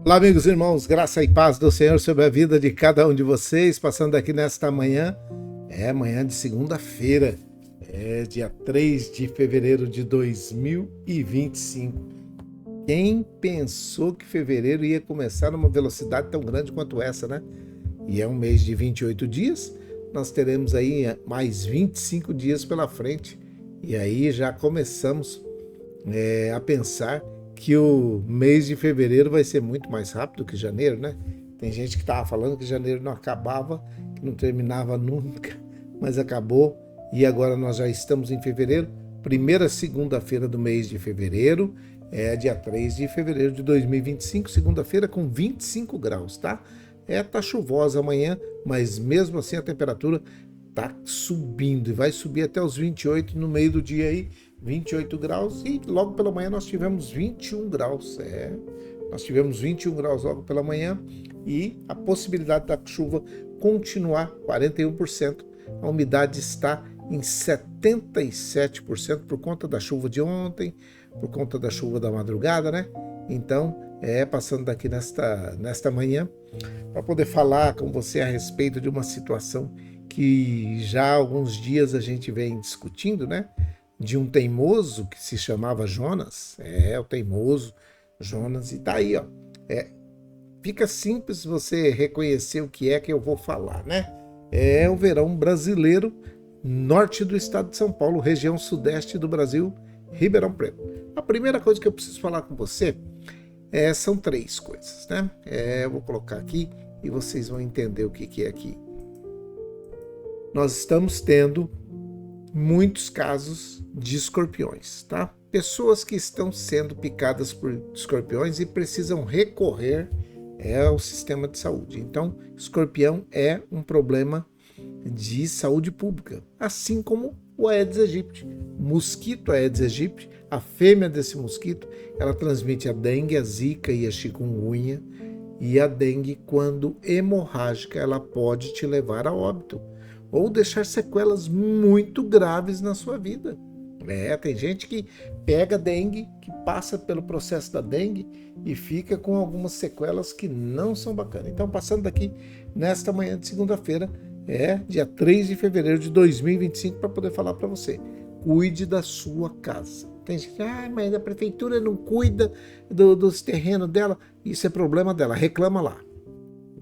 Olá, amigos e irmãos, graça e paz do Senhor sobre a vida de cada um de vocês, passando aqui nesta manhã, manhã de segunda-feira, dia 3 de fevereiro de 2025. Quem pensou que fevereiro ia começar numa velocidade tão grande quanto essa, né? E é um mês de 28 dias, nós teremos aí mais 25 dias pela frente, e aí já começamos a pensar que o mês de fevereiro vai ser muito mais rápido que janeiro, né? Tem gente que estava falando que janeiro não acabava, que não terminava nunca, mas acabou e agora nós já estamos em fevereiro. Primeira segunda-feira do mês de fevereiro, dia 3 de fevereiro de 2025, segunda-feira com 25 graus, tá? Tá chuvosa amanhã, mas mesmo assim a temperatura tá subindo e vai subir até os 28 no meio do dia aí, 28 graus, e logo pela manhã nós tivemos 21 graus. Nós tivemos 21 graus logo pela manhã e a possibilidade da chuva continuar 41%. A umidade está em 77% por conta da chuva de ontem, por conta da chuva da madrugada, né? Então, passando daqui nesta manhã para poder falar com você a respeito de uma situação que já há alguns dias a gente vem discutindo, né? De um teimoso que se chamava Jonas, o teimoso Jonas, e tá aí, ó. Fica simples você reconhecer o que é que eu vou falar, né? É o verão brasileiro, norte do estado de São Paulo, região sudeste do Brasil, Ribeirão Preto. A primeira coisa que eu preciso falar com você são três coisas, né? Eu vou colocar aqui e vocês vão entender o que é aqui. Nós estamos tendo muitos casos de escorpiões, tá? Pessoas que estão sendo picadas por escorpiões e precisam recorrer ao sistema de saúde. Então, escorpião é um problema de saúde pública, assim como o Aedes aegypti. Mosquito Aedes aegypti, a fêmea desse mosquito, ela transmite a dengue, a zika e a chikungunya. E a dengue, quando hemorrágica, ela pode te levar a óbito ou deixar sequelas muito graves na sua vida. Tem gente que pega dengue, que passa pelo processo da dengue e fica com algumas sequelas que não são bacanas. Então, passando daqui nesta manhã de segunda-feira, dia 3 de fevereiro de 2025, para poder falar para você. Cuide da sua casa. Tem gente que, mas a prefeitura não cuida dos terrenos dela. Isso é problema dela, reclama lá.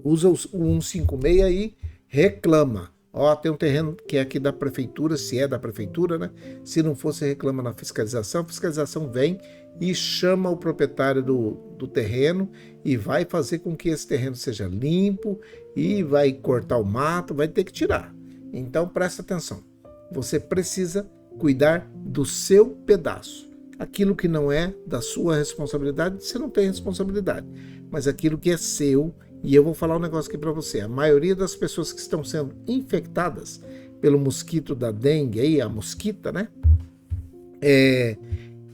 Usa o 156 aí, reclama. Tem um terreno que é aqui da prefeitura, se é da prefeitura, né? Se não for, você reclama na fiscalização. A fiscalização vem e chama o proprietário do terreno e vai fazer com que esse terreno seja limpo e vai cortar o mato, vai ter que tirar. Então, presta atenção. Você precisa cuidar do seu pedaço. Aquilo que não é da sua responsabilidade, você não tem responsabilidade. Mas aquilo que é seu, e eu vou falar um negócio aqui para você. A maioria das pessoas que estão sendo infectadas pelo mosquito da dengue, aí, a mosquita, né?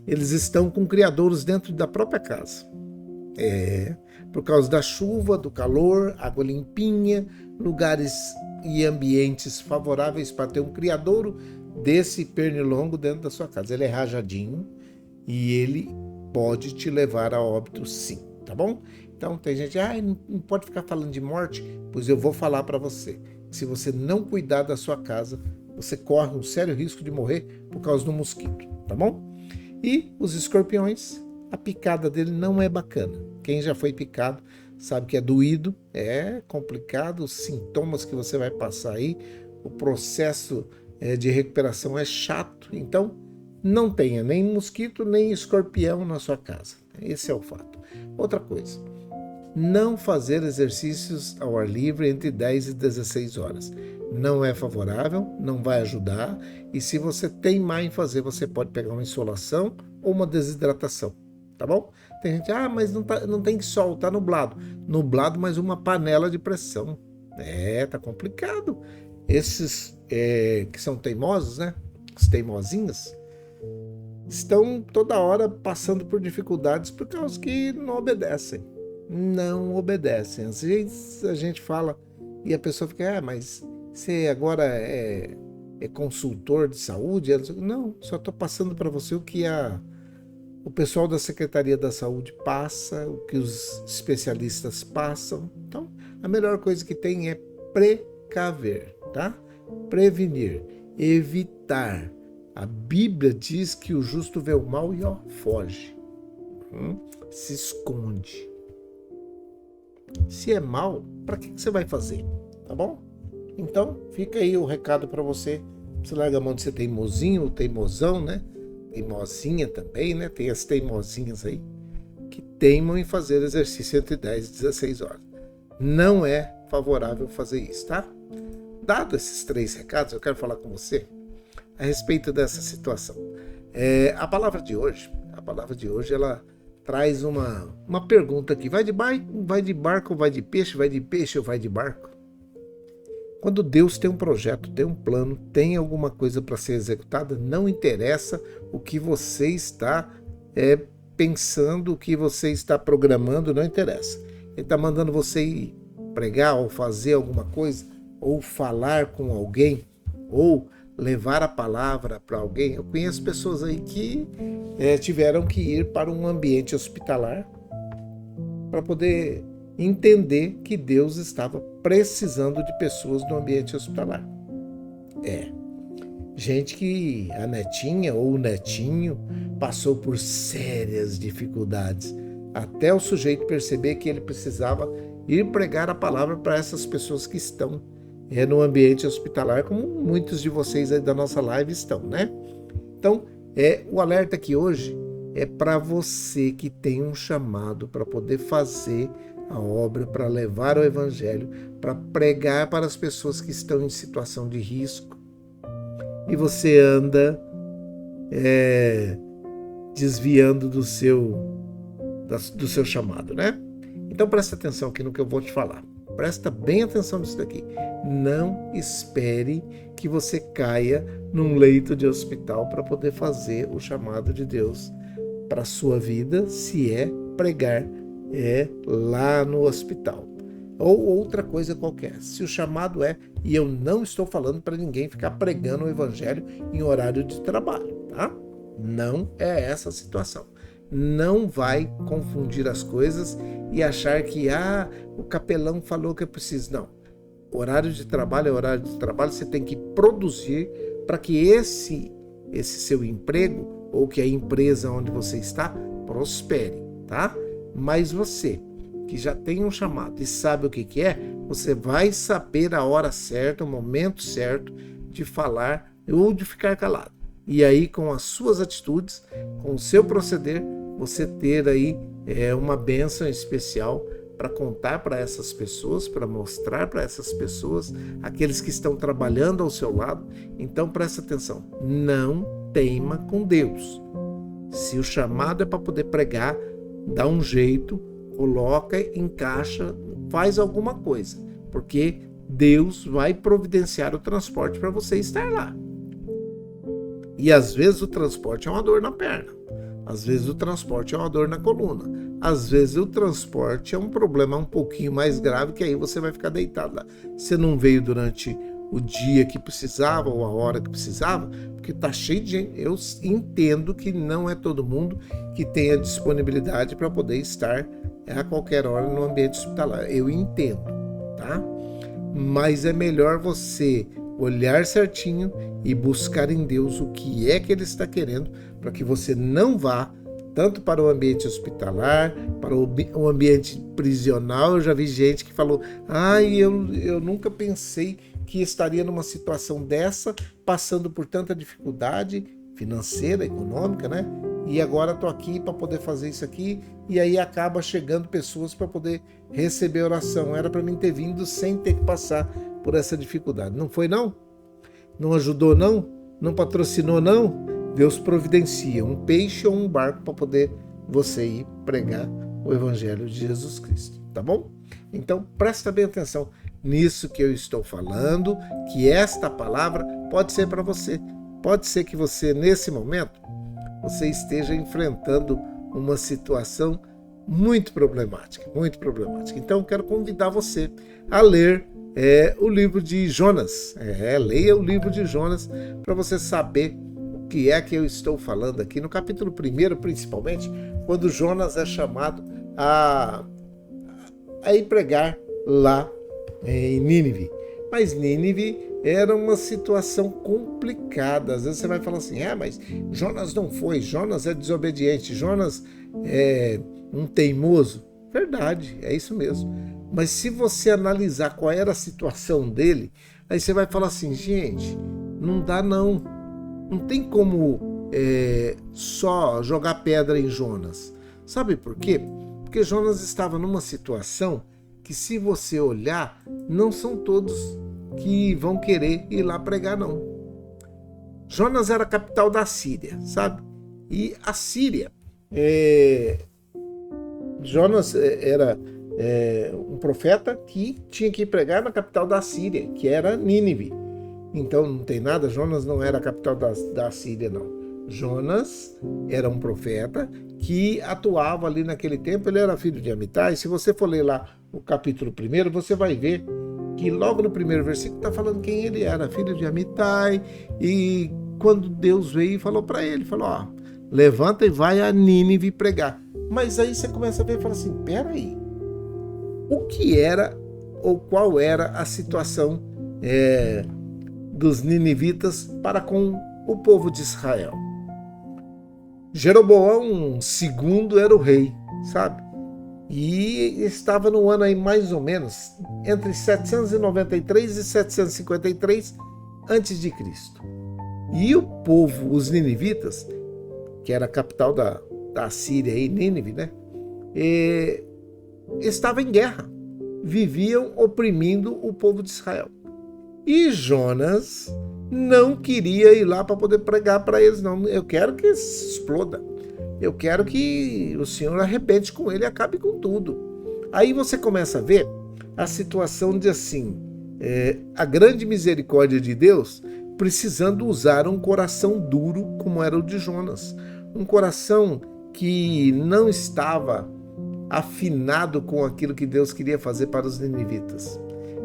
Eles estão com criadouros dentro da própria casa. Por causa da chuva, do calor, água limpinha, lugares e ambientes favoráveis para ter um criadouro desse pernilongo dentro da sua casa. Ele é rajadinho e ele pode te levar a óbito, sim, tá bom? Então tem gente, não pode ficar falando de morte, pois eu vou falar para você. Se você não cuidar da sua casa, você corre um sério risco de morrer por causa do mosquito, tá bom? E os escorpiões, a picada dele não é bacana. Quem já foi picado sabe que é doído, é complicado, os sintomas que você vai passar aí, o processo de recuperação é chato. Então, não tenha nem mosquito, nem escorpião na sua casa. Esse é o fato. Outra coisa, não fazer exercícios ao ar livre entre 10 e 16 horas. Não é favorável, não vai ajudar, e se você teimar em fazer, você pode pegar uma insolação ou uma desidratação, tá bom? Tem gente, mas não tem sol, tá nublado. Nublado, mas uma panela de pressão. Tá complicado. Esses que são teimosos, né? Os teimosinhos, estão toda hora passando por dificuldades por causa que não obedecem. Não obedecem. Às vezes a gente fala e a pessoa fica, mas você agora é consultor de saúde? Não, só estou passando para você o que o pessoal da Secretaria da Saúde passa, o que os especialistas passam. Então, a melhor coisa que tem é precaver, tá? Prevenir, evitar. A Bíblia diz que o justo vê o mal e foge, se esconde. Se é mal, para que você vai fazer? Tá bom? Então, fica aí o recado para você. Você larga a mão de ser teimosinho, teimosão, né? Teimosinha também, né? Tem as teimosinhas aí que teimam em fazer exercício entre 10 e 16 horas. Não é favorável fazer isso, tá? Dado esses 3 recados, eu quero falar com você a respeito dessa situação. A palavra de hoje, ela traz uma pergunta aqui. Vai de barco ou vai de peixe? Vai de peixe ou vai de barco? Quando Deus tem um projeto, tem um plano, tem alguma coisa para ser executada, não interessa o que você está pensando, o que você está programando, não interessa. Ele está mandando você ir pregar ou fazer alguma coisa, ou falar com alguém, ou levar a palavra para alguém. Eu conheço pessoas aí que tiveram que ir para um ambiente hospitalar para poder entender que Deus estava precisando de pessoas no ambiente hospitalar. Gente que a netinha ou o netinho passou por sérias dificuldades, até o sujeito perceber que ele precisava ir pregar a palavra para essas pessoas que estão no ambiente hospitalar, como muitos de vocês aí da nossa live estão, né? Então, o alerta aqui hoje é para você que tem um chamado para poder fazer a obra, para levar o evangelho, para pregar para as pessoas que estão em situação de risco, e você anda desviando do seu chamado, né? Então presta atenção aqui no que eu vou te falar. Presta bem atenção nisso daqui. Não espere que você caia num leito de hospital para poder fazer o chamado de Deus para a sua vida, se é pregar lá no hospital. Ou outra coisa qualquer. Se o chamado e eu não estou falando para ninguém ficar pregando o evangelho em horário de trabalho, tá? Não é essa a situação. Não vai confundir as coisas e achar que o capelão falou que eu preciso. Não. Horário de trabalho é horário de trabalho. Você tem que produzir para que esse seu emprego ou que a empresa onde você está prospere, tá? Mas você que já tem um chamado e sabe o que é, você vai saber a hora certa, o momento certo de falar ou de ficar calado. E aí, com as suas atitudes, com o seu proceder, você ter aí uma bênção especial para contar para essas pessoas, para mostrar para essas pessoas, aqueles que estão trabalhando ao seu lado. Então, presta atenção, não teima com Deus. Se o chamado é para poder pregar, dá um jeito, coloca, encaixa, faz alguma coisa, porque Deus vai providenciar o transporte para você estar lá. E às vezes o transporte é uma dor na perna, às vezes o transporte é uma dor na coluna, às vezes o transporte é um problema um pouquinho mais grave, que aí você vai ficar deitado lá. Você não veio durante o dia que precisava ou a hora que precisava, porque tá cheio de gente. Eu entendo que não é todo mundo que tem a disponibilidade para poder estar a qualquer hora no ambiente hospitalar. Eu entendo, tá? Mas é melhor você olhar certinho e buscar em Deus o que é que Ele está querendo, para que você não vá tanto para o ambiente hospitalar, para o ambiente prisional. Eu já vi gente que falou, eu nunca pensei que estaria numa situação dessa, passando por tanta dificuldade financeira, econômica, né? E agora estou aqui para poder fazer isso aqui, e aí acaba chegando pessoas para poder receber oração. Era para mim ter vindo sem ter que passar por essa dificuldade. Não foi não? Não ajudou não? Não patrocinou não? Deus providencia um peixe ou um barco para poder você ir pregar o evangelho de Jesus Cristo, tá bom? Então presta bem atenção nisso que eu estou falando, que esta palavra pode ser para você. Pode ser que você, nesse momento, você esteja enfrentando uma situação muito problemática, muito problemática. Então eu quero convidar você a ler o livro de Jonas. Leia o livro de Jonas para você saber que é que eu estou falando aqui? No capítulo 1, principalmente, quando Jonas é chamado a ir pregar lá em Nínive. Mas Nínive era uma situação complicada. Às vezes você vai falar assim, mas Jonas não foi, Jonas é desobediente, Jonas é um teimoso. Verdade, é isso mesmo. Mas se você analisar qual era a situação dele, aí você vai falar assim, gente, não dá não. Não tem como só jogar pedra em Jonas. Sabe por quê? Porque Jonas estava numa situação que, se você olhar, não são todos que vão querer ir lá pregar, não. Jonas era a capital da Síria, sabe? E a Síria, Jonas era um profeta que tinha que pregar na capital da Síria, que era Nínive. Então não tem nada, Jonas não era a capital da Síria, não. Jonas era um profeta que atuava ali naquele tempo, ele era filho de Amitai. Se você for ler lá o capítulo 1, você vai ver que logo no primeiro versículo está falando quem ele era, filho de Amitai. E quando Deus veio e falou para ele, falou, levanta e vai a Nínive pregar. Mas aí você começa a ver e fala assim, peraí, o que era ou qual era a situação dos ninivitas para com o povo de Israel? Jeroboão II era o rei, sabe? E estava no ano aí mais ou menos entre 793 e 753 a.C. E o povo, os ninivitas, que era a capital da Síria e Nínive, né? Estava em guerra, viviam oprimindo o povo de Israel. E Jonas não queria ir lá para poder pregar para eles, não. Eu quero que exploda. Eu quero que o Senhor arrebente com ele e acabe com tudo. Aí você começa a ver a situação de assim, a grande misericórdia de Deus precisando usar um coração duro como era o de Jonas. Um coração que não estava afinado com aquilo que Deus queria fazer para os ninivitas.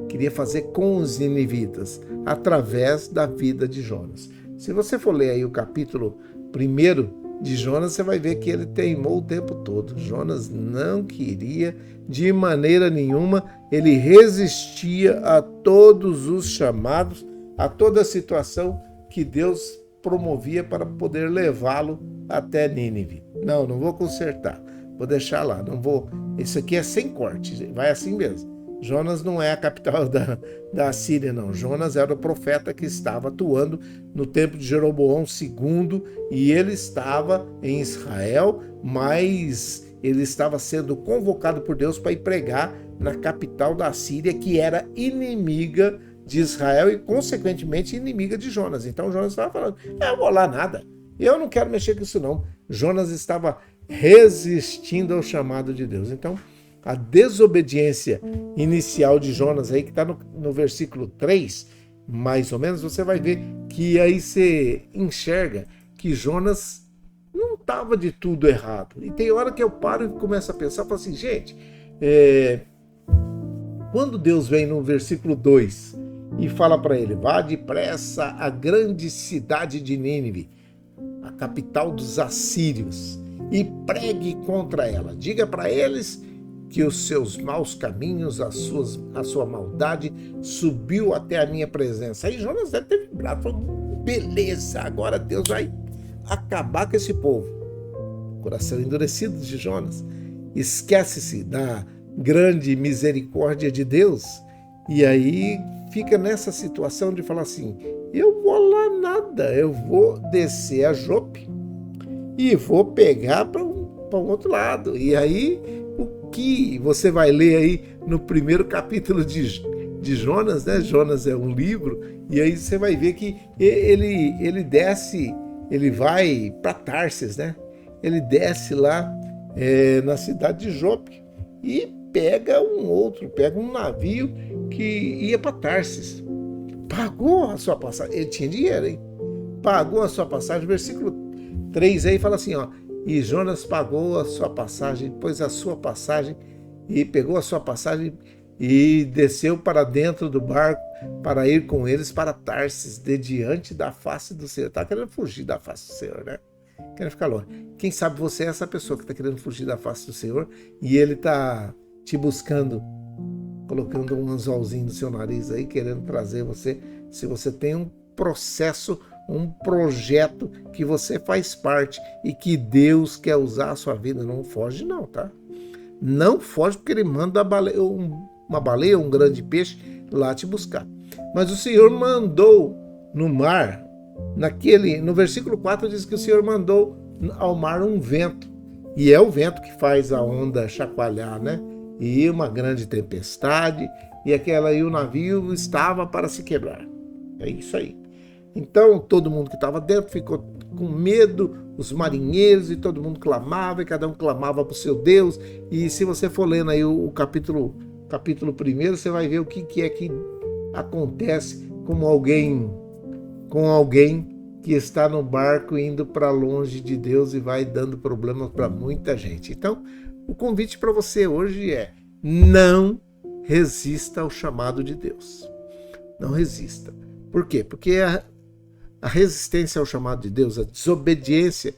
Queria fazer com os ninivitas, através da vida de Jonas. Se você for ler aí o capítulo 1 de Jonas, você vai ver que ele teimou o tempo todo. Jonas não queria de maneira nenhuma, ele resistia a todos os chamados, a toda a situação que Deus promovia para poder levá-lo até Nínive. Não vou consertar, vou deixar lá, não vou. Isso aqui é sem corte, vai assim mesmo. Jonas não é a capital da Síria, não. Jonas era o profeta que estava atuando no tempo de Jeroboão II e ele estava em Israel, mas ele estava sendo convocado por Deus para ir pregar na capital da Síria, que era inimiga de Israel e, consequentemente, inimiga de Jonas. Então Jonas estava falando, eu vou lá nada, eu não quero mexer com isso não. Jonas estava resistindo ao chamado de Deus. Então, a desobediência inicial de Jonas aí, que está no versículo 3, mais ou menos, você vai ver que aí você enxerga que Jonas não estava de tudo errado. E tem hora que eu paro e começo a pensar, falo assim, gente, quando Deus vem no versículo 2 e fala para ele, vá depressa à grande cidade de Nínive, a capital dos assírios, e pregue contra ela. Diga para eles que os seus maus caminhos, a sua maldade subiu até a minha presença. Aí Jonas deve ter vibrado, falou, beleza, agora Deus vai acabar com esse povo. Coração endurecido de Jonas. Esquece-se da grande misericórdia de Deus e aí fica nessa situação de falar assim, eu vou lá nada, eu vou descer a Jope e vou pegar para um outro lado. E aí que você vai ler aí no primeiro capítulo de Jonas, né? Jonas é um livro, e aí você vai ver que ele desce, ele vai para Tarsis, né? Ele desce lá na cidade de Jope e pega um navio que ia para Tarsis. Pagou a sua passagem, ele tinha dinheiro, hein? Pagou a sua passagem, versículo 3 aí fala assim, ó, e Jonas pagou a sua passagem, pôs a sua passagem e pegou a sua passagem e desceu para dentro do barco para ir com eles para Tarsis, de diante da face do Senhor. Está querendo fugir da face do Senhor, né? Querendo ficar longe. Quem sabe você é essa pessoa que está querendo fugir da face do Senhor e ele está te buscando, colocando um anzolzinho no seu nariz aí, querendo trazer você. Se você tem um processo, um projeto que você faz parte e que Deus quer usar a sua vida, não foge não, tá? Não foge porque ele manda uma baleia, um grande peixe lá te buscar. Mas o Senhor mandou no mar, no versículo 4 diz que o Senhor mandou ao mar um vento. E é o vento que faz a onda chacoalhar, né? E uma grande tempestade, e o navio estava para se quebrar. É isso aí. Então todo mundo que estava dentro ficou com medo, os marinheiros, e todo mundo clamava, e cada um clamava para o seu Deus. E se você for lendo aí o capítulo 1, você vai ver o que é que acontece com alguém que está no barco indo para longe de Deus e vai dando problemas para muita gente. Então, o convite para você hoje é: não resista ao chamado de Deus. Não resista. Por quê? Porque a resistência ao chamado de Deus, a desobediência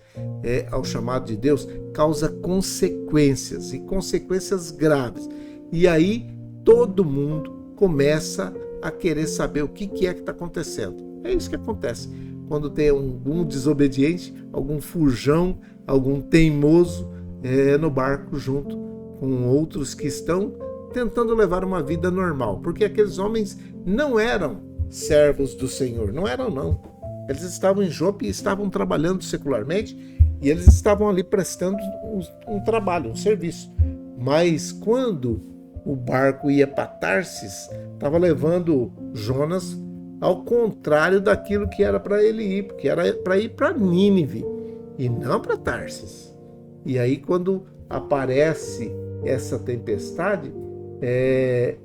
ao chamado de Deus, causa consequências, e consequências graves. E aí todo mundo começa a querer saber o que é que está acontecendo. É isso que acontece quando tem algum desobediente, algum fujão, algum teimoso no barco junto com outros que estão tentando levar uma vida normal. Porque aqueles homens não eram servos do Senhor, não eram não. Eles estavam em Jope e estavam trabalhando secularmente, e eles estavam ali prestando um trabalho, um serviço. Mas quando o barco ia para Tarsis, estava levando Jonas ao contrário daquilo que era para ele ir, porque era para ir para Nínive e não para Tarsis. E aí quando aparece essa tempestade,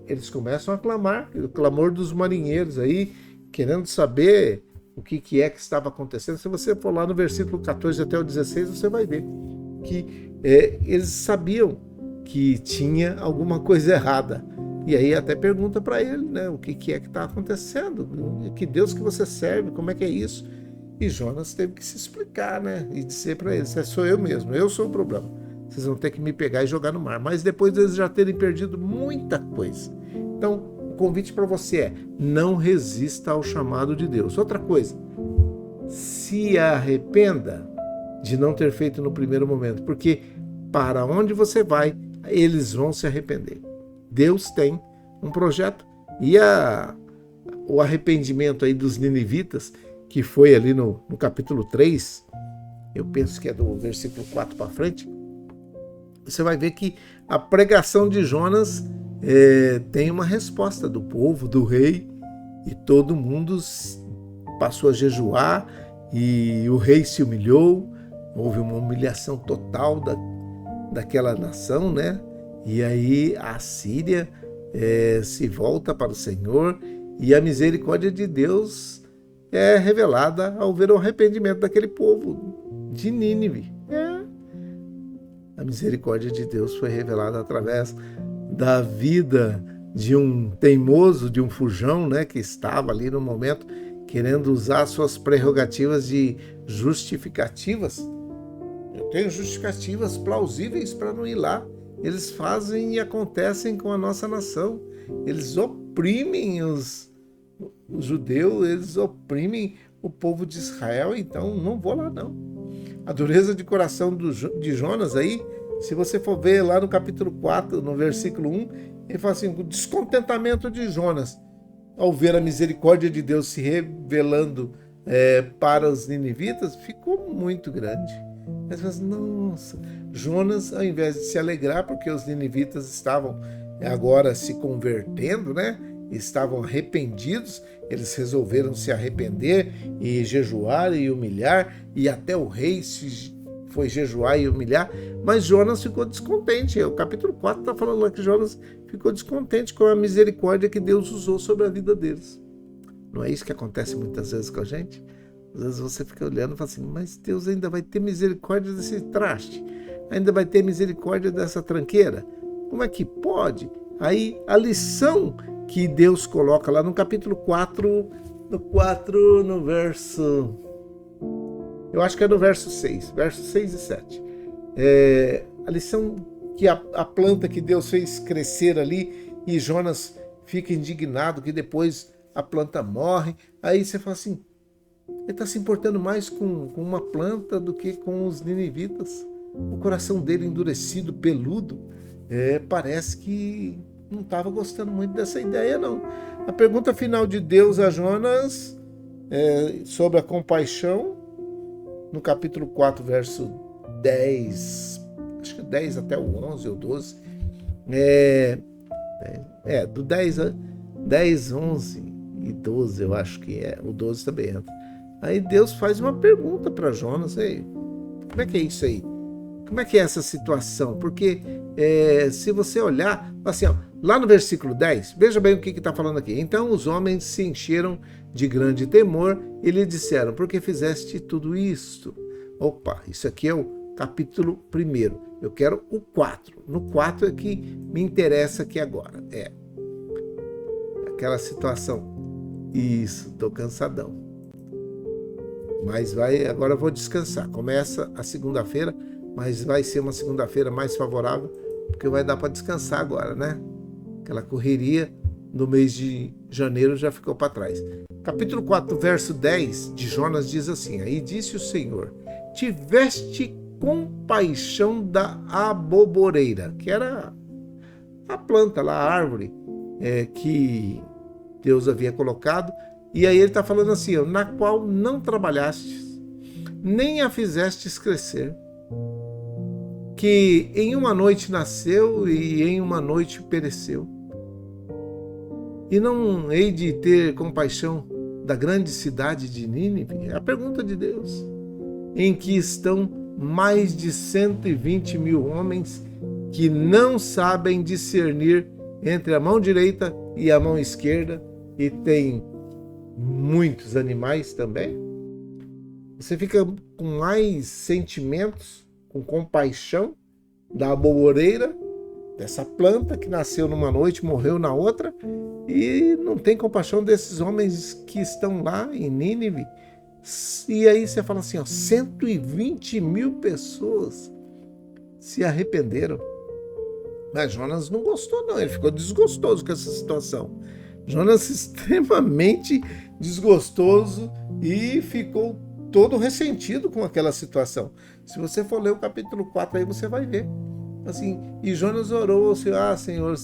eles começam a clamar, o clamor dos marinheiros aí, querendo saber o que é que estava acontecendo. Se você for lá no versículo 14 até o 16, você vai ver que eles sabiam que tinha alguma coisa errada. E aí até pergunta para ele, né, o que é que está acontecendo, que Deus que você serve, como é que é isso? E Jonas teve que se explicar, né, e dizer para eles: sou eu mesmo, eu sou o problema, vocês vão ter que me pegar e jogar no mar. Mas depois deles já terem perdido muita coisa. Então o convite para você é: não resista ao chamado de Deus. Outra coisa, se arrependa de não ter feito no primeiro momento, porque para onde você vai, eles vão se arrepender. Deus tem um projeto, e o arrependimento aí dos ninivitas, que foi ali no capítulo 3, eu penso que é do versículo 4 para frente, você vai ver que a pregação de Jonas tem uma resposta do povo, do rei, e todo mundo passou a jejuar, e o rei se humilhou, houve uma humilhação total daquela nação, né? E aí a Síria se volta para o Senhor, e a misericórdia de Deus é revelada ao ver o arrependimento daquele povo de Nínive. A misericórdia de Deus foi revelada através da vida de um teimoso, de um fujão, né, que estava ali no momento querendo usar suas prerrogativas de justificativas. Eu tenho justificativas plausíveis para não ir lá. Eles fazem e acontecem com a nossa nação. Eles oprimem os judeus, eles oprimem o povo de Israel, então não vou lá não. A dureza de coração de Jonas aí, se você for ver lá no capítulo 4, no versículo 1, ele fala assim: o descontentamento de Jonas ao ver a misericórdia de Deus se revelando para os ninivitas ficou muito grande. Mas nossa, Jonas, ao invés de se alegrar porque os ninivitas estavam agora se convertendo, né? Estavam arrependidos, eles resolveram se arrepender e jejuar e humilhar, e até o rei foi jejuar e humilhar, mas Jonas ficou descontente. O capítulo 4 está falando lá que Jonas ficou descontente com a misericórdia que Deus usou sobre a vida deles. Não é isso que acontece muitas vezes com a gente? Às vezes você fica olhando e fala assim: mas Deus ainda vai ter misericórdia desse traste? Ainda vai ter misericórdia dessa tranqueira? Como é que pode? Aí a lição que Deus coloca lá no capítulo 4, no verso, eu acho que é no verso 6, versos 6 e 7. A lição que a planta que Deus fez crescer ali, e Jonas fica indignado que depois a planta morre. Aí você fala assim, ele está se importando mais com uma planta do que com os ninivitas. O coração dele endurecido, peludo, parece que não estava gostando muito dessa ideia, não. A pergunta final de Deus a Jonas sobre a compaixão, no capítulo 4, verso 10, acho que 10 até o 11 ou 12, do 10, 11 e 12, eu acho que o 12 também entra. Aí Deus faz uma pergunta para Jonas, como é que é isso aí? Como é que é essa situação? Porque se você olhar, assim, lá no versículo 10, veja bem o que está falando aqui. Então os homens se encheram de grande temor e lhe disseram, por que fizeste tudo isto? Opa, isso aqui é o capítulo 1. Eu quero o 4. No 4 é que me interessa aqui agora. Aquela situação. Isso, estou cansadão. Mas agora eu vou descansar. Começa a segunda-feira, mas vai ser uma segunda-feira mais favorável, porque vai dar para descansar agora, né? Aquela correria no mês de janeiro já ficou para trás. Capítulo 4, verso 10 de Jonas diz assim, aí disse o Senhor, tiveste compaixão da aboboreira, que era a planta lá, a árvore que Deus havia colocado, e aí ele está falando assim, na qual não trabalhastes, nem a fizestes crescer, que em uma noite nasceu e em uma noite pereceu. E não hei de ter compaixão da grande cidade de Nínive? É a pergunta de Deus. Em que estão mais de 120 mil homens que não sabem discernir entre a mão direita e a mão esquerda, e tem muitos animais também. Você fica com mais sentimentos, com compaixão da aboboreira, dessa planta que nasceu numa noite, morreu na outra, e não tem compaixão desses homens que estão lá em Nínive. E aí você fala assim, 120 mil pessoas se arrependeram. Mas Jonas não gostou, não. Ele ficou desgostoso com essa situação. Jonas extremamente desgostoso e ficou todo ressentido com aquela situação. Se você for ler o capítulo 4, aí você vai ver. Assim, e Jonas orou ao Senhor, Senhor,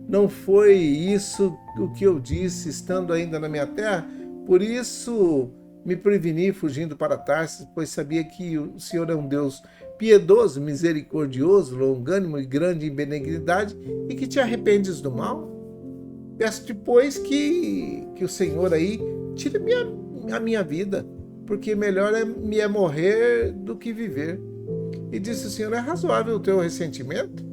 não foi isso o que eu disse estando ainda na minha terra? Por isso me preveni fugindo para Tarsis, pois sabia que o Senhor é um Deus piedoso, misericordioso, longânimo e grande em benignidade, e que te arrependes do mal. Peço depois que o Senhor aí tire a minha vida, porque melhor é morrer do que viver. E disse o Senhor, é razoável o teu ressentimento?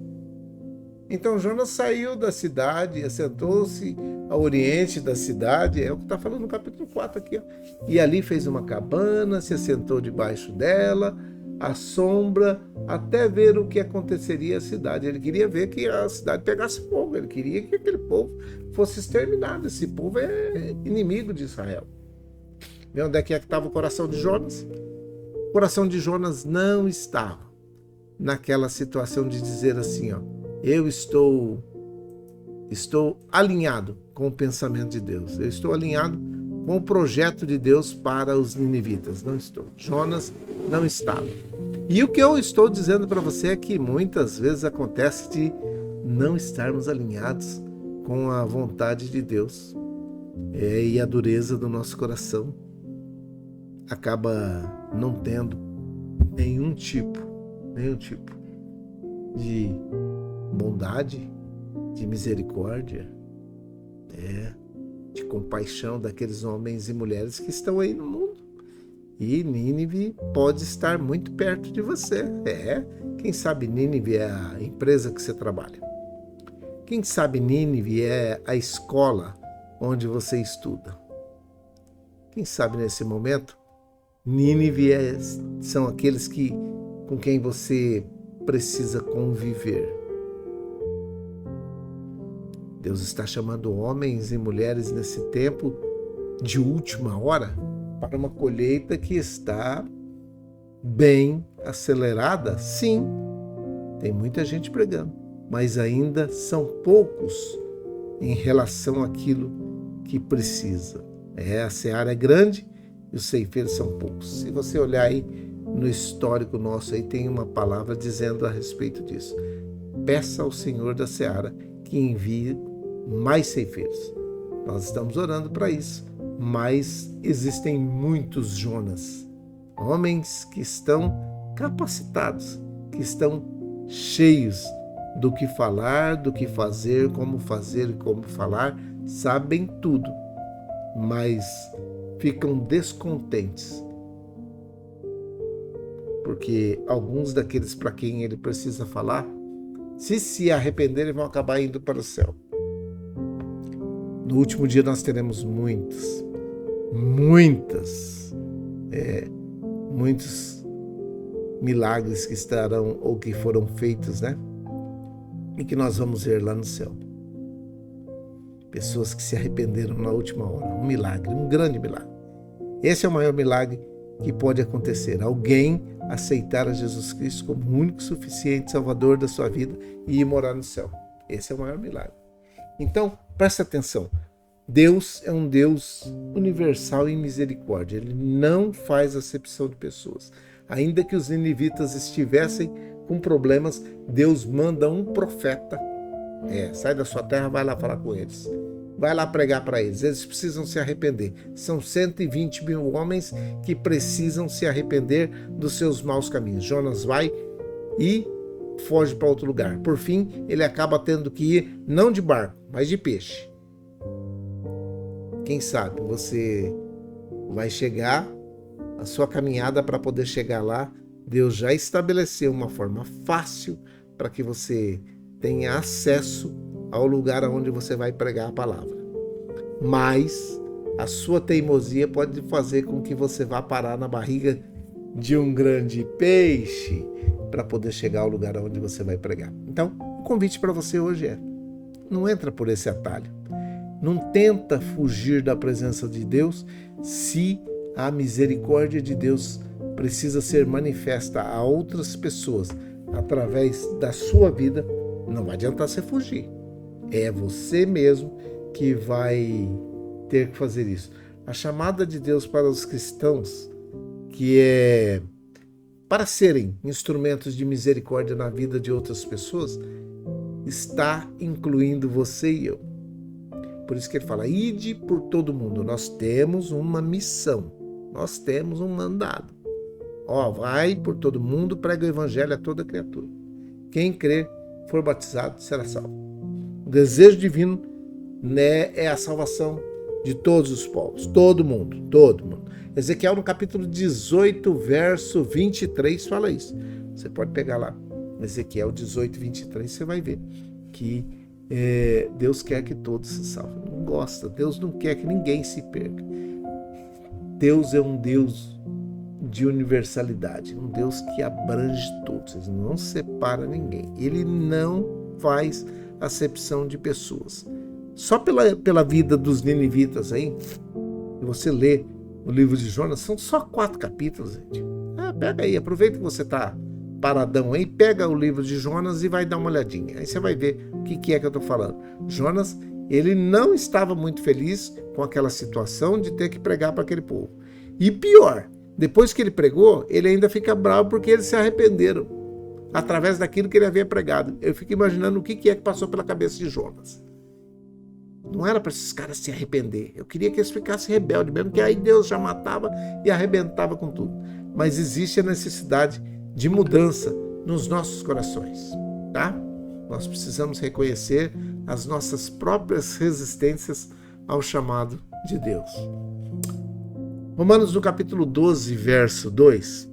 Então Jonas saiu da cidade, assentou-se ao oriente da cidade, é o que está falando no capítulo 4 aqui, e ali fez uma cabana, se assentou debaixo dela, à sombra, até ver o que aconteceria à cidade. Ele queria ver que a cidade pegasse fogo, ele queria que aquele povo fosse exterminado. Esse povo é inimigo de Israel. Vê onde é que estava o coração de Jonas? O coração de Jonas não estava naquela situação de dizer assim, eu estou alinhado com o pensamento de Deus. Eu estou alinhado com o projeto de Deus para os ninivitas. Não estou. Jonas não estava. E o que eu estou dizendo para você é que muitas vezes acontece de não estarmos alinhados com a vontade de Deus. E a dureza do nosso coração acaba não tendo nenhum tipo de bondade, de misericórdia, de compaixão daqueles homens e mulheres que estão aí no mundo. E Nínive pode estar muito perto de você. Quem sabe Nínive é a empresa que você trabalha. Quem sabe Nínive é a escola onde você estuda. Quem sabe nesse momento Nínive são aqueles com quem você precisa conviver. Deus está chamando homens e mulheres nesse tempo de última hora para uma colheita que está bem acelerada. Sim, tem muita gente pregando, mas ainda são poucos em relação àquilo que precisa. A seara é grande e os ceifeiros são poucos. Se você olhar aí no histórico nosso, aí tem uma palavra dizendo a respeito disso. Peça ao Senhor da seara que envie mais ceifeiros. Nós estamos orando para isso, mas existem muitos Jonas, homens que estão capacitados, que estão cheios do que falar, do que fazer e como falar, sabem tudo, mas ficam descontentes, porque alguns daqueles para quem ele precisa falar, se arrependerem, vão acabar indo para o céu. No último dia nós teremos muitos milagres que estarão ou que foram feitos, né? E que nós vamos ver lá no céu. Pessoas que se arrependeram na última hora. Um milagre, um grande milagre. Esse é o maior milagre que pode acontecer. Alguém aceitar a Jesus Cristo como o único suficiente Salvador da sua vida e ir morar no céu. Esse é o maior milagre. Então, preste atenção. Deus é um Deus universal em misericórdia. Ele não faz acepção de pessoas. Ainda que os ninivitas estivessem com problemas, Deus manda um profeta. Sai da sua terra, vai lá falar com eles. Vai lá pregar para eles. Eles precisam se arrepender. São 120 mil homens que precisam se arrepender dos seus maus caminhos. Jonas vai e foge para outro lugar. Por fim, ele acaba tendo que ir não de barco, mas de peixe. Quem sabe você vai chegar, a sua caminhada para poder chegar lá, Deus já estabeleceu uma forma fácil para que você tenha acesso ao lugar onde você vai pregar a palavra. Mas a sua teimosia pode fazer com que você vá parar na barriga de um grande peixe para poder chegar ao lugar onde você vai pregar. Então, o convite para você hoje não entra por esse atalho. Não tenta fugir da presença de Deus se a misericórdia de Deus precisa ser manifesta a outras pessoas através da sua vida. Não vai adiantar você fugir. É você mesmo que vai ter que fazer isso. A chamada de Deus para os cristãos, que é para serem instrumentos de misericórdia na vida de outras pessoas, está incluindo você e eu. Por isso que ele fala, ide por todo mundo. Nós temos uma missão, nós temos um mandado. Vai por todo mundo, prega o evangelho a toda criatura. Quem crer, for batizado, será salvo. O desejo divino, né, é a salvação de todos os povos, todo mundo. Ezequiel, no capítulo 18, verso 23, fala isso. Você pode pegar lá, Ezequiel 18, 23, você vai ver que Deus quer que todos se salvem. Não gosta, Deus não quer que ninguém se perca. Deus é um Deus de universalidade, um Deus que abrange todos, ele não separa ninguém, ele não faz acepção de pessoas. Só pela vida dos ninivitas aí, se você lê o livro de Jonas, são só 4 capítulos, gente. Pega aí, aproveita que você está paradão aí, pega o livro de Jonas e vai dar uma olhadinha. Aí você vai ver o que é que eu estou falando. Jonas, ele não estava muito feliz com aquela situação de ter que pregar para aquele povo. E pior, depois que ele pregou, ele ainda fica bravo porque eles se arrependeram através daquilo que ele havia pregado. Eu fico imaginando o que é que passou pela cabeça de Jonas. Não era para esses caras se arrepender. Eu queria que eles ficassem rebeldes mesmo, que aí Deus já matava e arrebentava com tudo. Mas existe a necessidade de mudança nos nossos corações, tá? Nós precisamos reconhecer as nossas próprias resistências ao chamado de Deus. Romanos, no capítulo 12, verso 2,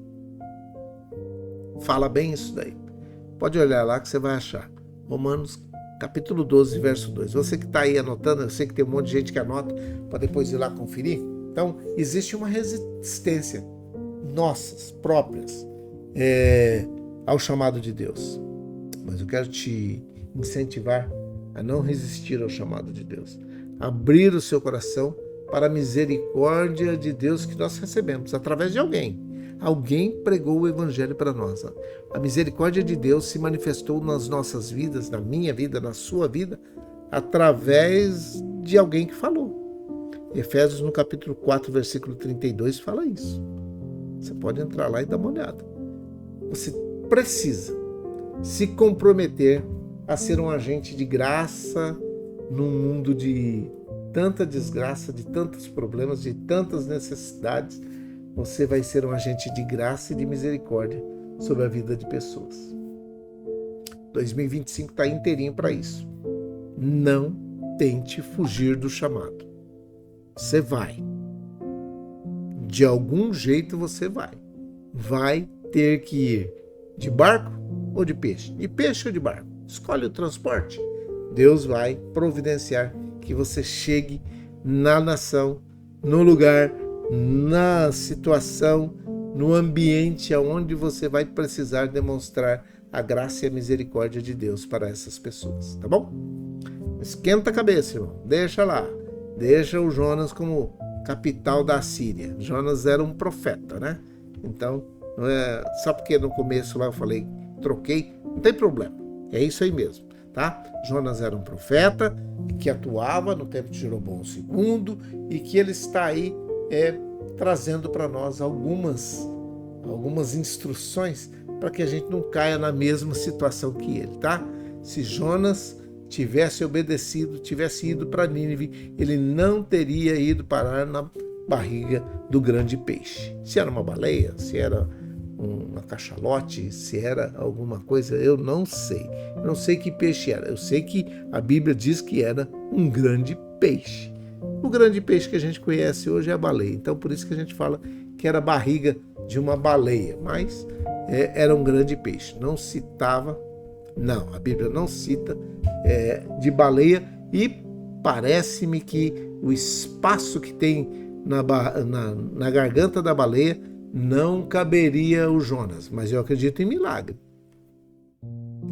fala bem isso daí. Pode olhar lá que você vai achar. Romanos, capítulo 12, verso 2. Você que está aí anotando, eu sei que tem um monte de gente que anota, para depois ir lá conferir. Então, existe uma resistência nossas próprias ao chamado de Deus. Mas eu quero te incentivar a não resistir ao chamado de Deus. Abrir o seu coração para a misericórdia de Deus que nós recebemos através de alguém. Alguém pregou o evangelho para nós. A misericórdia de Deus se manifestou nas nossas vidas, na minha vida, na sua vida, através de alguém que falou. Efésios no capítulo 4, versículo 32 fala isso. Você pode entrar lá e dar uma olhada. Você precisa se comprometer a ser um agente de graça num mundo de tanta desgraça, de tantos problemas, de tantas necessidades. Você vai ser um agente de graça e de misericórdia sobre a vida de pessoas. 2025 está inteirinho para isso. Não tente fugir do chamado. Você vai. De algum jeito você vai. Vai ter que ir de barco ou de peixe? De peixe ou de barco? Escolhe o transporte. Deus vai providenciar que você chegue na nação, no lugar, na situação, no ambiente onde você vai precisar demonstrar a graça e a misericórdia de Deus para essas pessoas, tá bom? Esquenta a cabeça, irmão. Deixa lá. Deixa o Jonas como capital da Síria. Jonas era um profeta, né? Então, não é só porque no começo lá eu falei, troquei, não tem problema. É isso aí mesmo, tá? Jonas era um profeta que atuava no tempo de Jeroboão II e que ele está aí trazendo para nós algumas instruções para que a gente não caia na mesma situação que ele, tá? Se Jonas tivesse obedecido, tivesse ido para Nínive, ele não teria ido parar na barriga do grande peixe. Se era uma baleia, se era uma cachalote, se era alguma coisa, eu não sei. Eu não sei que peixe era. Eu sei que a Bíblia diz que era um grande peixe. O grande peixe que a gente conhece hoje é a baleia. Então, por isso que a gente fala que era a barriga de uma baleia. Mas era um grande peixe. Não citava, não, a Bíblia não cita de baleia. E parece-me que o espaço que tem na garganta da baleia não caberia o Jonas. Mas eu acredito em milagre.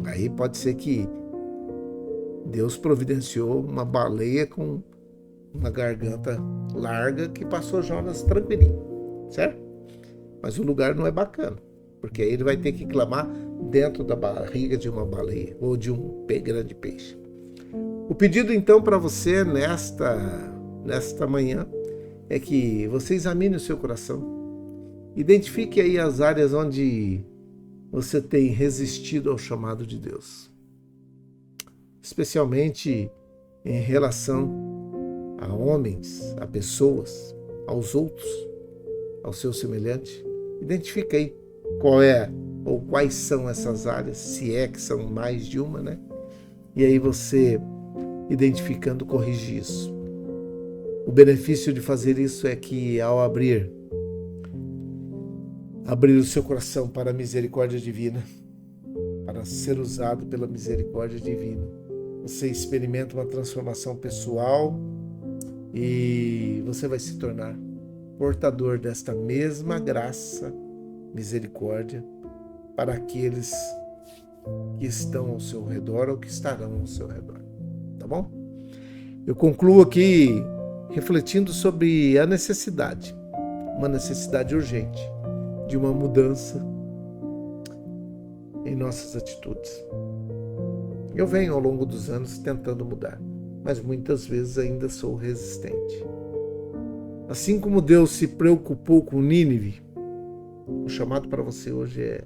Aí pode ser que Deus providenciou uma baleia com uma garganta larga que passou Jonas tranquilinho, certo? Mas o lugar não é bacana, porque aí ele vai ter que clamar dentro da barriga de uma baleia ou de um grande peixe. O pedido então para você nesta manhã é que você examine o seu coração, identifique aí as áreas onde você tem resistido ao chamado de Deus, especialmente em relação a homens, a pessoas, aos outros, ao seu semelhante. Identifica aí qual é ou quais são essas áreas, se é que são mais de uma, né? E aí você, identificando, corrige isso. O benefício de fazer isso é que ao abrir o seu coração para a misericórdia divina, para ser usado pela misericórdia divina, você experimenta uma transformação pessoal e você vai se tornar portador desta mesma graça, misericórdia, para aqueles que estão ao seu redor ou que estarão ao seu redor. Tá bom? Eu concluo aqui refletindo sobre a necessidade, uma necessidade urgente de uma mudança em nossas atitudes. Eu venho ao longo dos anos tentando mudar, mas muitas vezes ainda sou resistente. Assim como Deus se preocupou com Nínive, o chamado para você hoje é: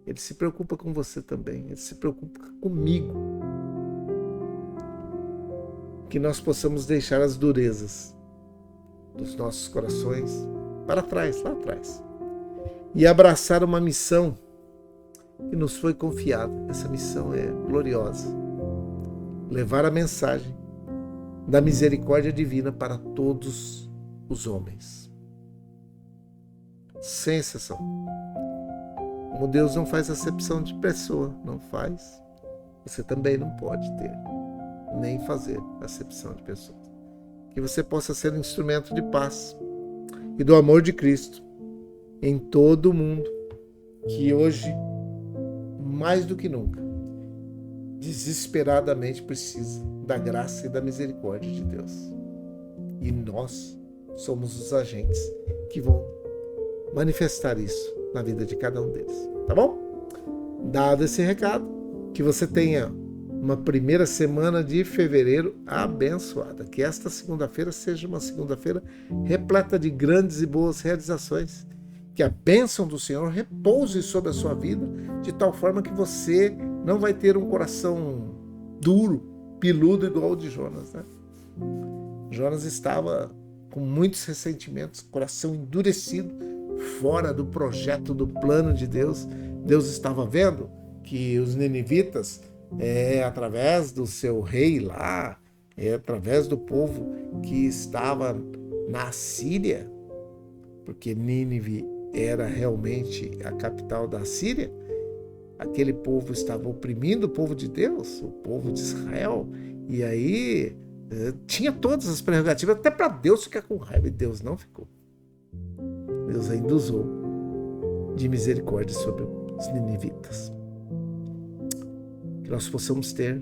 Ele se preocupa com você também, Ele se preocupa comigo. Que nós possamos deixar as durezas dos nossos corações para trás, lá atrás, e abraçar uma missão que nos foi confiada. Essa missão é gloriosa: levar a mensagem da misericórdia divina para todos os homens, sem exceção. Como Deus não faz acepção de pessoa, não faz, você também não pode ter, nem fazer acepção de pessoa. Que você possa ser um instrumento de paz e do amor de Cristo em todo o mundo, que hoje, mais do que nunca, desesperadamente precisa da graça e da misericórdia de Deus. E nós somos os agentes que vão manifestar isso na vida de cada um deles. Tá bom? Dado esse recado, que você tenha uma primeira semana de fevereiro abençoada. Que esta segunda-feira seja uma segunda-feira repleta de grandes e boas realizações. Que a bênção do Senhor repouse sobre a sua vida, de tal forma que você não vai ter um coração duro, peludo, igual o de Jonas, né? Jonas estava com muitos ressentimentos, coração endurecido, fora do projeto, do plano de Deus. Deus estava vendo que os ninivitas, através do seu rei lá, através do povo que estava na Síria, porque Nínive era realmente a capital da Síria, aquele povo estava oprimindo o povo de Deus, o povo de Israel, e aí tinha todas as prerrogativas, até para Deus ficar com raiva, e Deus não ficou. Deus ainda usou de misericórdia sobre os ninivitas. Que nós possamos ter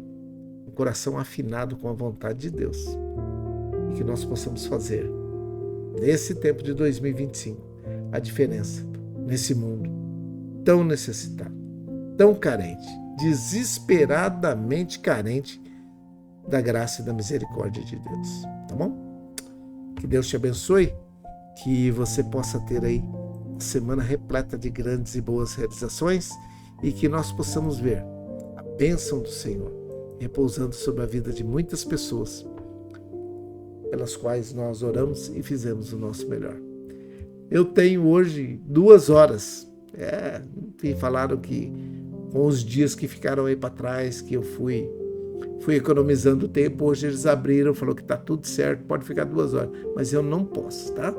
um coração afinado com a vontade de Deus, e que nós possamos fazer, nesse tempo de 2025, a diferença nesse mundo tão necessitado, tão carente, desesperadamente carente da graça e da misericórdia de Deus. Tá bom? Que Deus te abençoe, que você possa ter aí uma semana repleta de grandes e boas realizações, e que nós possamos ver a bênção do Senhor repousando sobre a vida de muitas pessoas, pelas quais nós oramos e fizemos o nosso melhor. Eu tenho hoje 2 horas. Falaram que com os dias que ficaram aí para trás, que eu fui economizando tempo, hoje eles abriram, falou que está tudo certo, pode ficar 2 horas. Mas eu não posso, tá?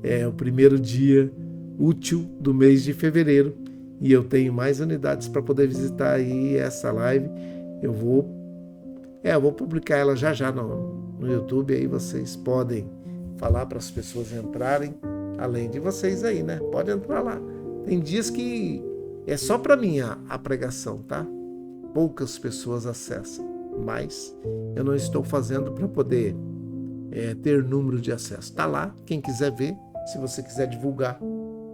É o primeiro dia útil do mês de fevereiro e eu tenho mais unidades para poder visitar aí essa live. Eu vou publicar ela já no YouTube, aí vocês podem falar para as pessoas entrarem, além de vocês aí, né? Pode entrar lá. Tem dias que é só para mim a pregação, tá? Poucas pessoas acessam, mas eu não estou fazendo para poder ter número de acesso. Tá lá, quem quiser ver, se você quiser divulgar,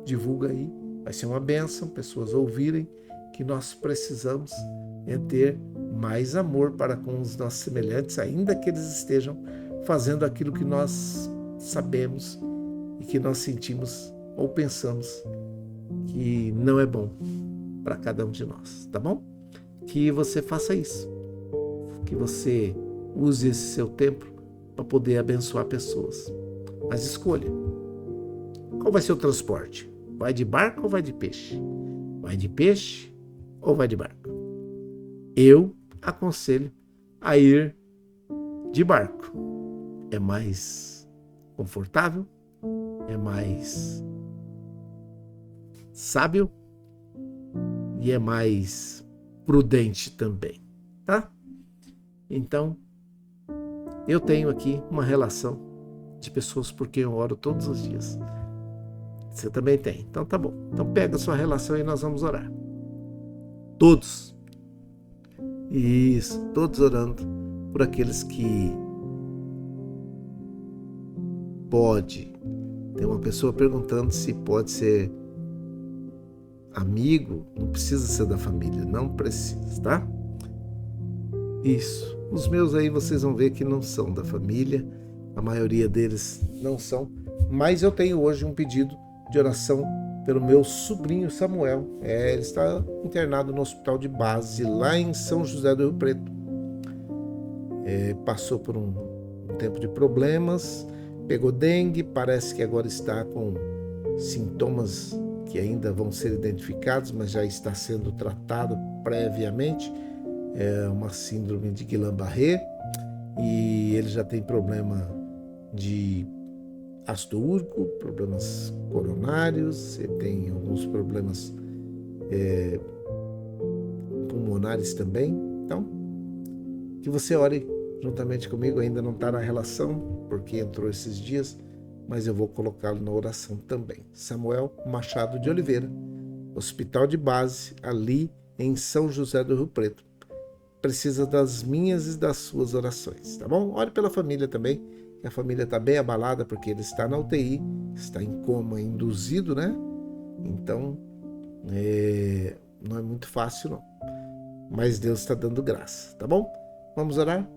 divulga aí. Vai ser uma bênção, pessoas ouvirem que nós precisamos ter mais amor para com os nossos semelhantes, ainda que eles estejam fazendo aquilo que nós sabemos e que nós sentimos ou pensamos que não é bom para cada um de nós, tá bom? Que você faça isso, que você use esse seu tempo para poder abençoar pessoas. Mas escolha, qual vai ser o transporte? Vai de barco ou vai de peixe? Vai de peixe ou vai de barco? Eu aconselho a ir de barco. É mais confortável, é mais sábio e é mais prudente também, tá? Então, eu tenho aqui uma relação de pessoas por quem eu oro todos os dias. Você também tem, então tá bom. Então pega a sua relação e nós vamos orar. Todos. Isso, todos orando por aqueles que pode. Tem uma pessoa perguntando se pode ser amigo, não precisa ser da família, não precisa, tá? Isso. Os meus aí vocês vão ver que não são da família, a maioria deles não são, mas eu tenho hoje um pedido de oração pelo meu sobrinho Samuel. Ele está internado no hospital de base lá em São José do Rio Preto. Passou por um tempo de problemas, pegou dengue, parece que agora está com sintomas que ainda vão ser identificados, mas já está sendo tratado previamente. É uma síndrome de Guillain-Barré e ele já tem problema de ácido úrico, problemas coronários, ele tem alguns problemas pulmonares também. Então, que você ore juntamente comigo. Ainda não está na relação, porque entrou esses dias, mas eu vou colocá-lo na oração também. Samuel Machado de Oliveira, hospital de base, ali em São José do Rio Preto. precisa das minhas e das suas orações, tá bom? Ore pela família também, que a família está bem abalada porque ele está na UTI, está em coma induzido, né? Então, não é muito fácil não, mas Deus está dando graça, tá bom? Vamos orar?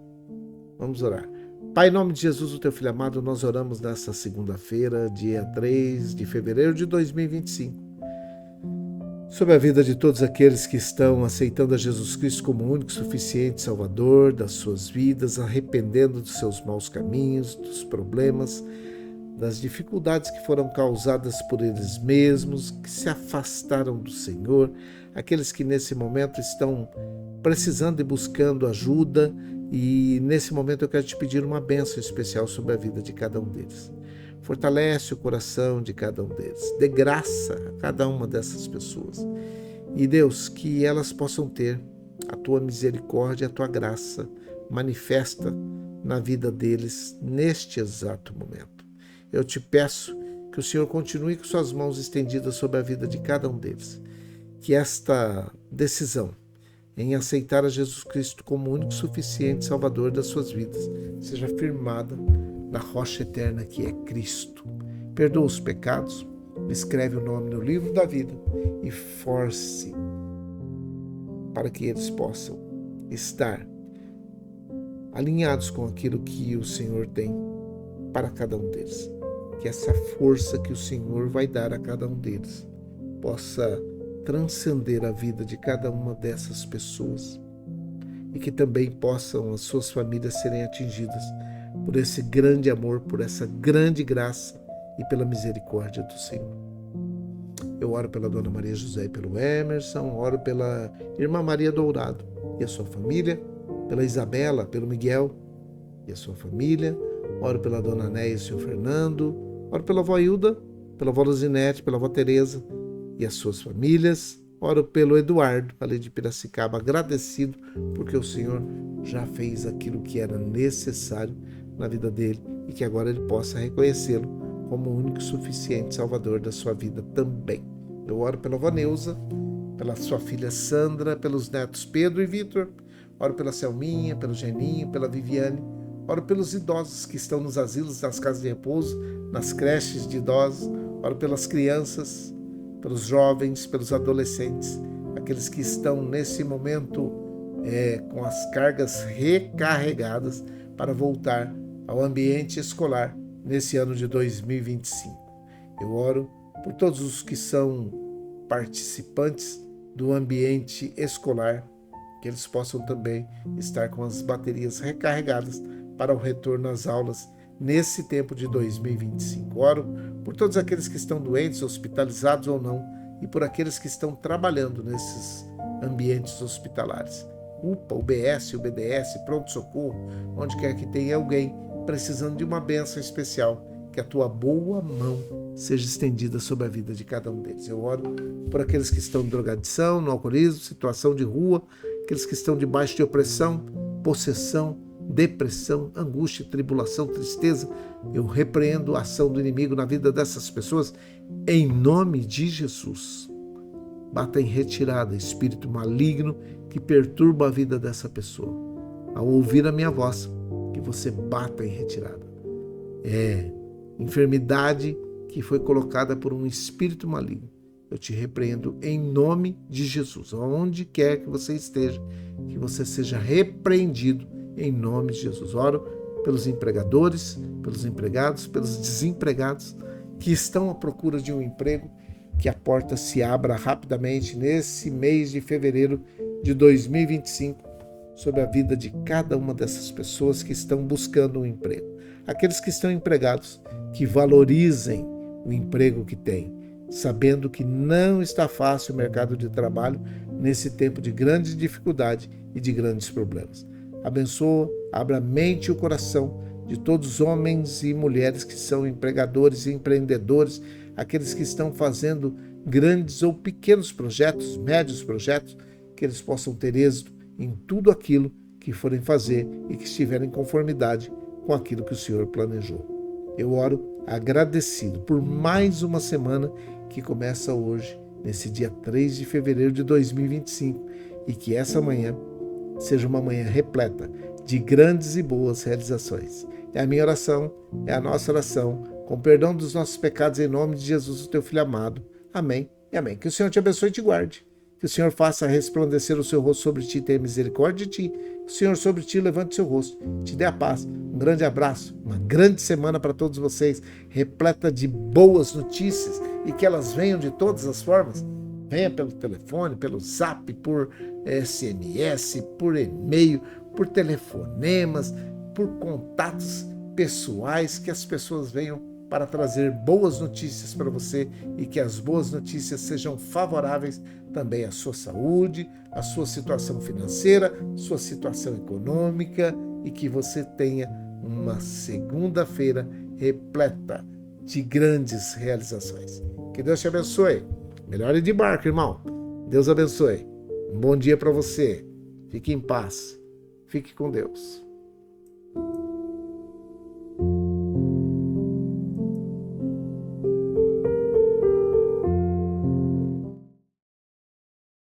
Vamos orar. Pai, em nome de Jesus, o teu filho amado, nós oramos nessa segunda-feira, dia 3 de fevereiro de 2025, sobre a vida de todos aqueles que estão aceitando a Jesus Cristo como o único, suficiente Salvador das suas vidas, arrependendo dos seus maus caminhos, dos problemas, das dificuldades que foram causadas por eles mesmos, que se afastaram do Senhor, aqueles que nesse momento estão precisando e buscando ajuda, e nesse momento eu quero te pedir uma bênção especial sobre a vida de cada um deles. Fortalece o coração de cada um deles. Dê graça a cada uma dessas pessoas. E Deus, que elas possam ter a tua misericórdia, a tua graça manifesta na vida deles neste exato momento. Eu te peço que o Senhor continue com suas mãos estendidas sobre a vida de cada um deles. Que esta decisão em aceitar a Jesus Cristo como o único, suficiente Salvador das suas vidas seja firmada na rocha eterna que é Cristo. Perdoa os pecados, escreve o nome no livro da vida e force para que eles possam estar alinhados com aquilo que o Senhor tem para cada um deles. Que essa força que o Senhor vai dar a cada um deles possa transcender a vida de cada uma dessas pessoas e que também possam as suas famílias serem atingidas por esse grande amor, por essa grande graça e pela misericórdia do Senhor. Eu oro pela Dona Maria José e pelo Emerson, oro pela Irmã Maria Dourado e a sua família, pela Isabela, pelo Miguel e a sua família, oro pela Dona Néia e o Sr. Fernando, oro pela avó Hilda, pela avó Luzinete, pela avó Tereza e as suas famílias, oro pelo Eduardo, ali de Piracicaba, agradecido porque o Senhor já fez aquilo que era necessário na vida dele e que agora ele possa reconhecê-lo como o único, suficiente Salvador da sua vida também. Eu oro pela avó Neuza, pela sua filha Sandra, pelos netos Pedro e Vitor, oro pela Selminha, pelo Geninho, pela Viviane, oro pelos idosos que estão nos asilos, nas casas de repouso, nas creches de idosos, oro pelas crianças, pelos jovens, pelos adolescentes, aqueles que estão nesse momento com as cargas recarregadas para voltar ao ambiente escolar nesse ano de 2025. Eu oro por todos os que são participantes do ambiente escolar, que eles possam também estar com as baterias recarregadas para o retorno às aulas nesse tempo de 2025. Oro por todos aqueles que estão doentes, hospitalizados ou não, e por aqueles que estão trabalhando nesses ambientes hospitalares. UPA, UBS, UBDS, pronto-socorro, onde quer que tenha alguém precisando de uma bênção especial, que a tua boa mão seja estendida sobre a vida de cada um deles. Eu oro por aqueles que estão em drogadição, no alcoolismo, situação de rua, aqueles que estão debaixo de opressão, possessão, depressão, angústia, tribulação, tristeza. Eu repreendo a ação do inimigo na vida dessas pessoas em nome de Jesus. Bata em retirada, espírito maligno que perturba a vida dessa pessoa. Ao ouvir a minha voz, que você bata em retirada. Enfermidade que foi colocada por um espírito maligno. Eu te repreendo em nome de Jesus. Onde quer que você esteja, que você seja repreendido em nome de Jesus. Oro pelos empregadores, pelos empregados, pelos desempregados que estão à procura de um emprego, que a porta se abra rapidamente nesse mês de fevereiro de 2025 sobre a vida de cada uma dessas pessoas que estão buscando um emprego. Aqueles que estão empregados, que valorizem o emprego que têm, sabendo que não está fácil o mercado de trabalho nesse tempo de grande dificuldade e de grandes problemas. Abençoa, abra a mente e o coração de todos os homens e mulheres que são empregadores e empreendedores, aqueles que estão fazendo grandes ou pequenos projetos, médios projetos, que eles possam ter êxito em tudo aquilo que forem fazer e que estiverem em conformidade com aquilo que o Senhor planejou. Eu oro agradecido por mais uma semana que começa hoje, nesse dia 3 de fevereiro de 2025, e que essa manhã seja uma manhã repleta de grandes e boas realizações. É a minha oração, é a nossa oração, com perdão dos nossos pecados, em nome de Jesus, o teu Filho amado. Amém e amém. Que o Senhor te abençoe e te guarde. Que o Senhor faça resplandecer o seu rosto sobre ti e tenha misericórdia de ti. Que o Senhor sobre ti levante o seu rosto, te dê a paz. Um grande abraço, uma grande semana para todos vocês, repleta de boas notícias e que elas venham de todas as formas. Venha pelo telefone, pelo zap, por SMS, por e-mail, por telefonemas, por contatos pessoais, que as pessoas venham para trazer boas notícias para você e que as boas notícias sejam favoráveis também à sua saúde, à sua situação financeira, sua situação econômica e que você tenha uma segunda-feira repleta de grandes realizações. Que Deus te abençoe. Melhore de barco, irmão. Deus abençoe. Um bom dia para você. Fique em paz. Fique com Deus.